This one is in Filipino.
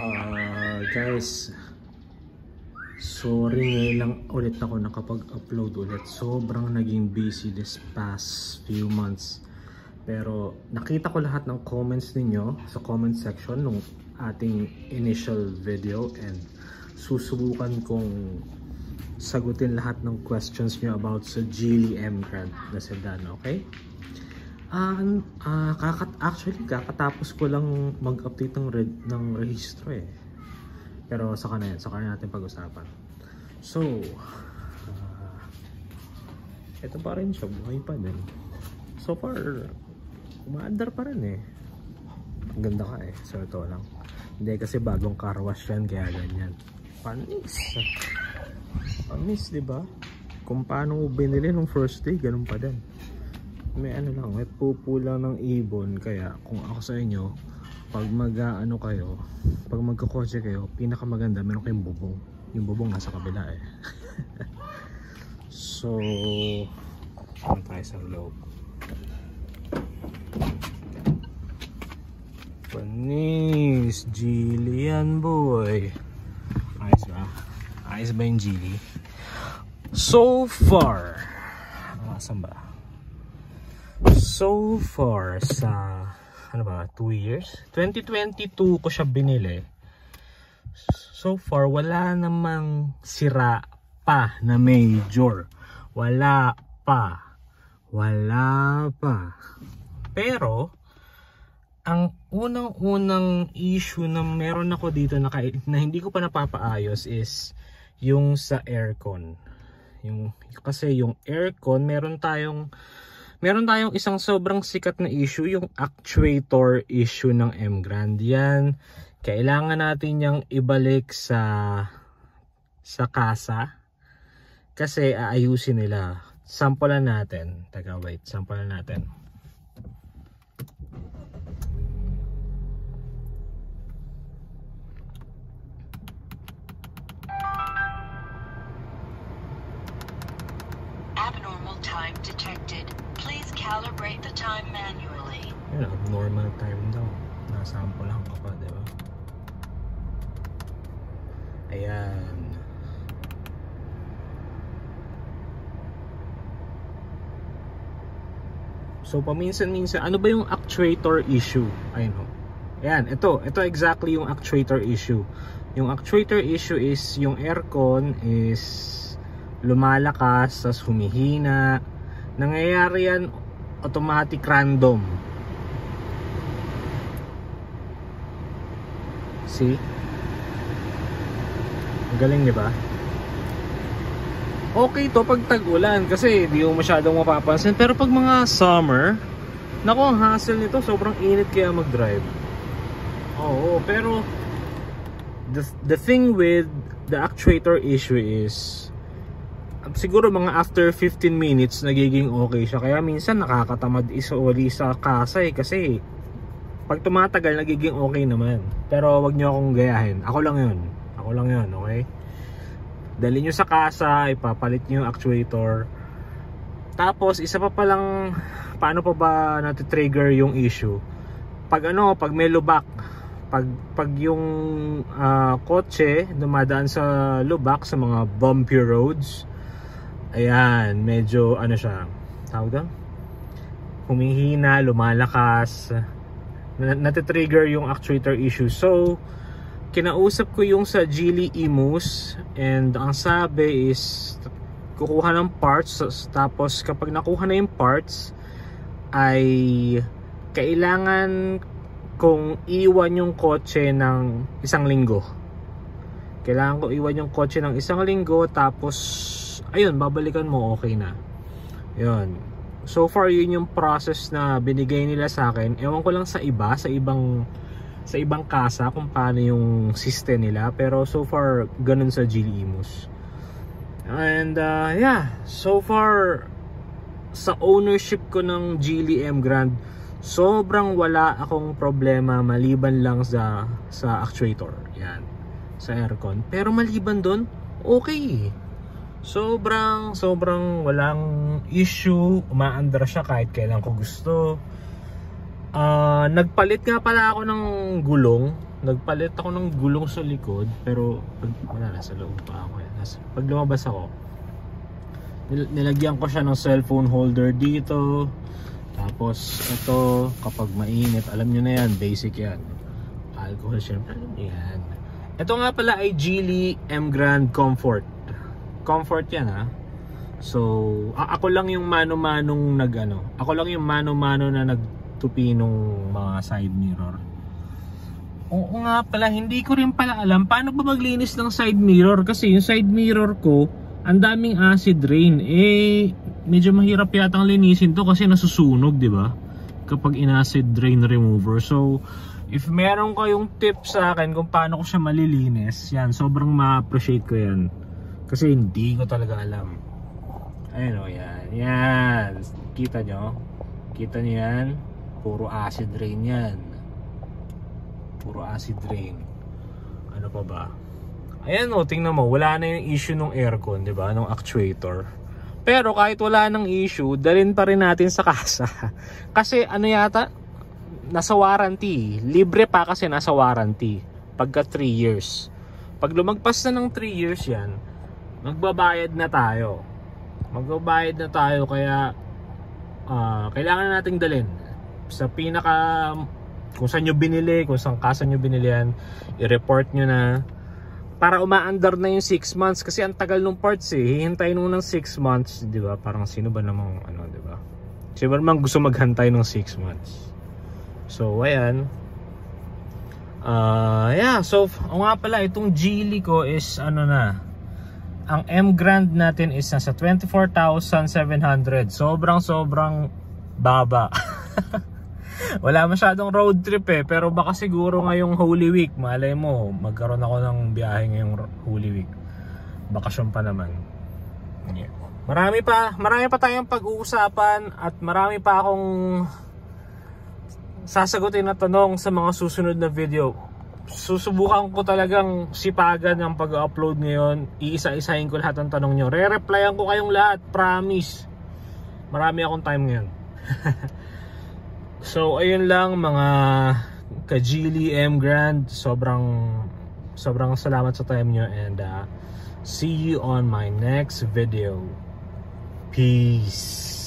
Guys, sorry ngayon lang ulit ako nakapag-upload ulit. Sobrang naging busy this past few months. Pero nakita ko lahat ng comments ninyo sa comment section nung ating initial video, and susubukan kong sagutin lahat ng questions nyo about sa Geely M Grand na sedan, okay? Actually, kakatapos ko lang mag-update ng rehistro eh. Pero saka na natin pag-usapan. So, ito pa rin siya, buhay pa din. So far, umaandar pa rin eh. Ang ganda ka eh, so ito lang. Hindi kasi bagong car wash yan, kaya ganyan. Panis! Panis, diba? Kung paano mo binili nung first day, ganun pa din. May ano lang, may pupo lang ng ibon. Kaya kung ako sa inyo, pag pag magkakotse kayo, pinakamaganda meron kayong bubong. Yung bubong nasa kabila eh. So, ano tayo sa loob? Panis, Geely yan boy. Ayos ba? Ayos ba yung Geely? So far, saan ba? So far sa ano ba, 2 years? 2022 ko siya binili. So far wala namang sira pa na major. Wala pa. Pero ang unang issue na meron ako dito na hindi ko pa napapaayos is yung sa aircon. Kasi yung aircon, meron tayong isang sobrang sikat na issue, yung actuator issue ng M Grand. Yan, kailangan natin yang ibalik sa kasa kasi aayusin nila. Sampulan natin. Teka, wait, sampulan natin. Abnormal time detected. Please calibrate the time manually. Yun, abnormal time daw. Nasampulahan ko pa, diba? Ayan. So paminsan-minsan, ano ba yung actuator issue? Ayun o. Ayan, ito exactly yung actuator issue. Yung actuator issue is yung aircon is lumalakas, tas humihina. Nangyayari yan automatic random. See? Galing, di ba? Okay to pag tag-ulan kasi di mo masyadong mapapansin, pero pag mga summer, naku, ang hassle nito, sobrang init kaya mag-drive. Oo, pero the thing with the actuator issue is siguro mga after 15 minutes nagiging okay siya. Kaya minsan nakakatamad isuuli sa kasa eh, kasi pag tumatagal nagiging okay naman. Pero wag nyo akong gayahin. Ako lang yun, okay? Dali nyo sa kasa, ipapalit nyo yung actuator. Tapos isa pa palang, paano pa ba nati-trigger yung issue? Pag may lubak, pag yung kotse dumadaan sa lubak sa mga bumpy roads, ayan, medyo siya, tawag doon, humihina, lumalakas, natitrigger yung actuator issue. So kinausap ko yung sa Geely eMoose, and ang sabi is kukuha ng parts, tapos kapag nakuha na yung parts ay kailangan kong iwan yung kotse ng 1 linggo. Kailangan ko iwan yung kotse ng 1 linggo, tapos ayun, babalikan mo, okay na. Yun. So far, yun yung process na binigay nila sa akin. Ewan ko lang sa ibang kasa kung paano yung system nila. Pero so far, ganun sa Geely eMoose. And yeah, so far, sa ownership ko ng Geely M Grand, sobrang wala akong problema maliban lang sa actuator. Yan. Sa aircon. Pero maliban doon, okay. Sobrang walang issue. Umaandar siya kahit kailan ko gusto. Nagpalit nga pala ako ng gulong. nagpalit ako ng gulong sa likod, pero wala, nasa loob pa ako. Pag lumabas ako, nilagyan ko siya ng cellphone holder dito. Tapos ito, kapag mainit, alam nyo na yan, basic yan, alcohol, syempre alam nyo yan. Ito nga pala ay Geely M Grand Comfort. Comfort yan ha. So ako lang yung mano-manong ako lang yung mano-mano na nagtupi nung mga side mirror. Oo nga pala, hindi ko rin pala alam paano ba maglinis ng side mirror, kasi yung side mirror ko ang daming acid rain. Medyo mahirap yatang linisin to kasi nasusunog, di ba? Kapag in-acid rain remover. So, if meron kayong tip sa akin kung paano ko siya malilinis, yan, sobrang ma-appreciate ko yan. Kasi hindi ko talaga alam. Ayun o, yan. Yan. Kita nyo? Kita nyo yan? Puro acid rain yan. Puro acid rain. Ano pa ba? Ayan o, tingnan mo, wala na yung issue ng aircon, di ba? Ng actuator. Pero kahit wala ng issue, dalhin pa rin natin sa kasa. Kasi ano yata, nasa warranty. Libre pa kasi nasa warranty. Pagka 3 years. Pag lumagpas na ng 3 years yan, magbabayad na tayo. Magbabayad na tayo, kaya kailangan nating dalhin sa pinaka, kung saan nyo binili, kung saan kasa nyo binili yan, i-report nyo na. Para umaandar na yung 6 months. Kasi ang tagal ng parts eh. Hihintayin mo ng 6 months, di ba? Parang sino ba namang di ba? Sino ba namang gusto maghantay ng 6 months? So, ayan. Yeah, so, nga pala, itong Geely ko is na. Ang M Grand natin is nasa 24,700. Sobrang baba. Wala masyadong road trip eh, pero baka siguro ngayong Holy Week, malay mo, magkaroon ako ng biyahe ngayong Holy Week. Bakasyon pa naman. Yeah. Marami pa tayong pag-uusapan at marami pa akong sasagutin na tanong sa mga susunod na video. Susubukan ko talagang sipagan ang pag-upload ngayon. Iisa-isahin ko lahat ng tanong nyo. Re-replyan ko kayong lahat, promise. Marami akong time ngayon. So ayun lang mga ka-Geely M Grand, sobrang salamat sa time nyo, and see you on my next video. Peace.